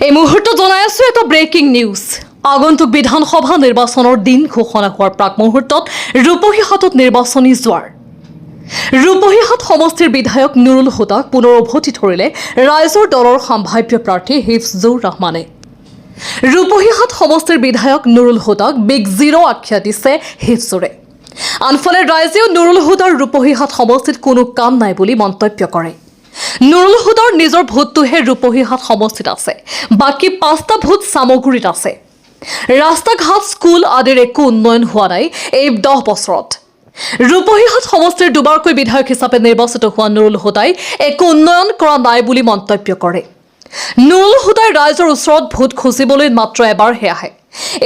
এই মুহূৰ্তত জনাই আছো এটা ব্ৰেকিং নিউজ। আগন্তুক বিধানসভা নিৰ্বাচনৰ দিন ঘোষণা হোৱাৰ প্ৰাক মুহূৰ্তত ৰূপহীহাটত নিৰ্বাচনী জোৱাৰ। ৰূপহীহাট সমষ্টিৰ বিধায়ক নুৰুল হুদাক পুনৰ উভতি ধৰিলে ৰাইজৰ দলৰ সম্ভাৱ্য প্ৰাৰ্থী হিফজুৰ ৰহমানে। ৰূপহীহাট সমষ্টিৰ বিধায়ক নুৰুল হুদাক বিগ জিৰ' আখ্যা দিছে হিফজুৰে। আনফালে ৰাইজেও নুৰুল হুদাৰ ৰূপহীহাট সমষ্টিত কোনো কাম নাই বুলি মন্তব্য কৰে। নুৰুল হুদাৰ নিজৰ ভোটটোহে ৰূপহীহাট সমষ্টিত আছে, বাকী 5টা ভোট সামগুৰিত আছে। ৰাস্তা ঘাট স্কুল আদিৰ একো উন্নয়ন হোৱা নাই এই 10 বছৰত। ৰূপহীহাট সমষ্টিৰ দুবাৰকৈ বিধায়ক হিচাপে নিৰ্বাচিত হোৱা নুৰুল হুদাই একো উন্নয়ন কৰা নাই বুলি মন্তব্য কৰে। নুৰুল হুদাই ৰাইজৰ ওচৰত ভোট খুজিবলৈ মাত্ৰ এবাৰহে আহে।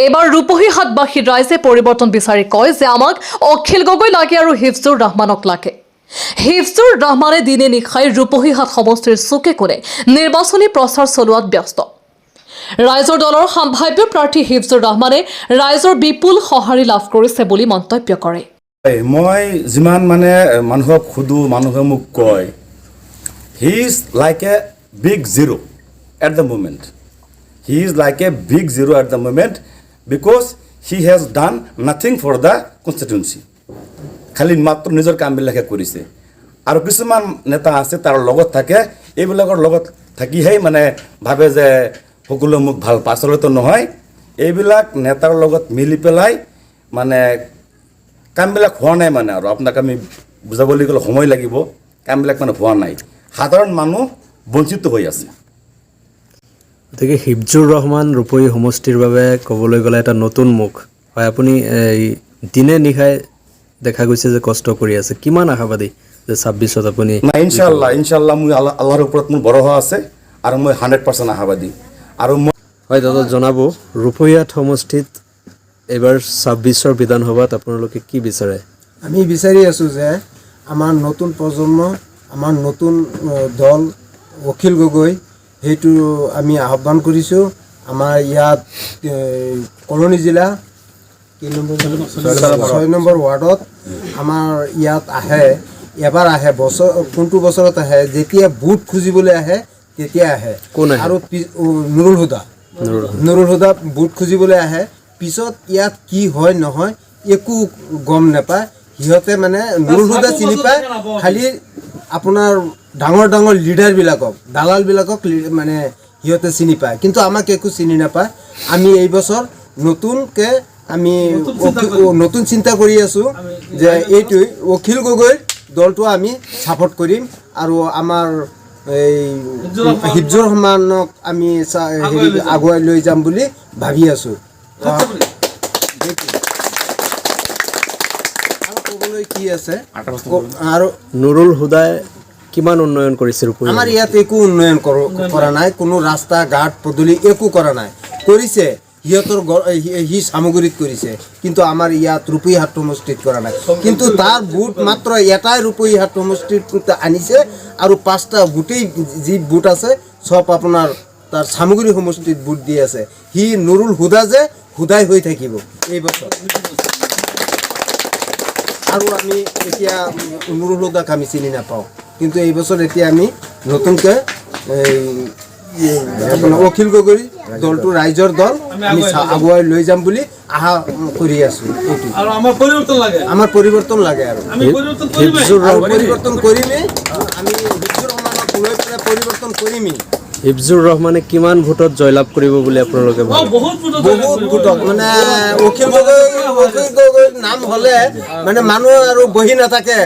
এইবাৰ ৰূপহীহাটবাসী ৰাইজে পৰিৱৰ্তন বিচাৰি কয় যে আমাক অখিল গগৈ লাগে আৰু হিফজুৰ ৰহমানক লাগে। হিফজুৰ ৰহমানে দিনে নিশাই ৰূপহীহাট সমষ্টিৰ চুকে কোণে নিৰ্বাচনী প্ৰচাৰ চলোৱাত ব্যস্ত। ৰাইজৰ দলৰ সম্ভাৱ্য প্ৰাৰ্থী হিফজুৰ ৰহমানে ৰাইজৰ বিপুল সঁহাৰি লাভ কৰিছে বুলি মন্তব্য কৰে। মই যিমান মানুহক সুধো, মানুহে মোক কয় he is like a big zero' at the moment. He is like a big zero' at the moment because he has done nothing for the constituency. খালি মাত্ৰ নিজৰ কামবিলাকহে কৰিছে। আৰু কিছুমান নেতা আছে তাৰ লগত থাকে, এইবিলাকৰ লগত থাকিহে ভাবে যে সকলো মোক ভাল পায়। আচলতে নহয়, এইবিলাক নেতাৰ লগত মিলি পেলাই কামবিলাক হোৱা নাই আৰু আপোনাক আমি বুজাবলৈ গ'লে সময় লাগিব। কামবিলাক হোৱা নাই, সাধাৰণ মানুহ বঞ্চিত হৈ আছে। গতিকে হিফজুৰ ৰহমান ৰূপহী সমষ্টিৰ বাবে ক'বলৈ গ'লে এটা নতুন মুখ হয়। আপুনি দিনে নিশাই দেখা গৈছে যে কষ্ট কৰি আছে, কিমান আশাবাদী যে 26ত আপুনি? ইনশাল্লাহ মই আল্লাহৰ ওপৰত মোৰ ভৰসা আছে আৰু মই 100% আশাবাদী। আৰু হয় দাদা, জনাব ৰূপহীহাট সমষ্টিত এইবাৰ 26ৰ বিধানসভাত আপোনালোকে কি বিচাৰে? আমি বিচাৰি আছোঁ যে আমাৰ নতুন প্ৰজন্ম, আমাৰ নতুন দল অখিল গগৈ, সেইটো আমি আহ্বান কৰিছোঁ। আমাৰ ইয়াত কলনী জিলা 6 নম্বৰ ৱাৰ্ডত আমাৰ ইয়াত আহে, এবাৰ আহে। কোনটো বছৰত আহে? যেতিয়া ভোট খুজিবলৈ আহে তেতিয়া আহে। আৰু নুৰুল হুদা ভোট খুজিবলৈ আহে। পিছত ইয়াত কি হয় নহয় একো গম নাপায়। সিহঁতে নুৰুল হুদা চিনি পায় খালি আপোনাৰ ডাঙৰ ডাঙৰ লিডাৰবিলাকক, দালালবিলাকক সিহঁতে চিনি পায়, কিন্তু আমাক একো চিনি নাপায়। আমি এই বছৰ নতুনকৈ আমি নতুন চিন্তা কৰি আছোঁ যে এইটোৱে অখিল গগৈৰ দলটো আমি ছাপোৰ্ট কৰিম আৰু আমাৰ এই হিফজুৰ ৰহমানক আমি আগুৱাই লৈ যাম বুলি ভাবি আছোঁ। আৰু ক'বলৈ কি আছে? আৰু নুৰুল হুদাই কিমান উন্নয়ন কৰিছে? আমাৰ ইয়াত একো উন্নয়ন কৰা নাই, কোনো ৰাস্তা ঘাট পদূলি একো কৰা নাই। কৰিছে সিহঁতৰ সি সামগ্ৰীত কৰিছে, কিন্তু আমাৰ ইয়াত ৰূপহীহাট সমষ্টিত কৰা নাই। কিন্তু তাৰ ভোট মাত্ৰ এটাই ৰূপহীহাট সমষ্টিত আনিছে আৰু 5টা গোটেই যি ভোট আছে চব আপোনাৰ তাৰ সামগ্ৰী সমষ্টিত ভোট দি আছে। সি নুৰুল হুদা যে হুদাই হৈ থাকিব এই বছৰ। আৰু আমি এতিয়া নুৰুল হুদাক আমি চিনি নাপাওঁ, কিন্তু এই বছৰ এতিয়া আমি নতুনকৈ আপোনাৰ অখিল গগৈ দলটো ৰাইজৰ দল আমি আগুৱাই লৈ যাম বুলি আশা কৰি আছোঁ। এইটো আমাৰ পৰিৱৰ্তন লাগে আৰু পৰিৱৰ্তন কৰিমেই। আমি হিফজুৰ ৰহমানক লৈ পেলাই পৰিৱৰ্তন কৰিমেই। হিফজুৰ ৰহমানে কিমান ভোটত জয়লাভ কৰিব বুলি আপোনালোকে ভাবে? বহুত ভোটত অখিল গগৈৰ নাম হ'লে মানুহ আৰু বহি নাথাকে।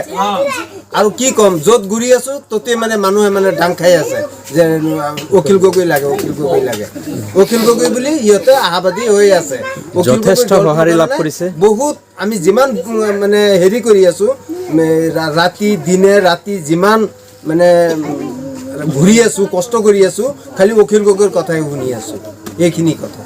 আৰু কি ক'ম, য'ত ঘূৰি আছোঁ ততে মানুহে ডাং খাই আছে যে অখিল গগৈ লাগে, অখিল গগৈ লাগে, অখিল গগৈ বুলি সিহঁতে আশাবাদী হৈ আছে। যথেষ্ট সঁহাৰি লাভ কৰিছে। বহুত আমি যিমান হেৰি কৰি আছোঁ, দিনে ৰাতি যিমান ঘূৰি আছোঁ, কষ্ট কৰি আছোঁ, খালি অখিল গগৈৰ কথাই শুনি আছোঁ। এইখিনি কথা।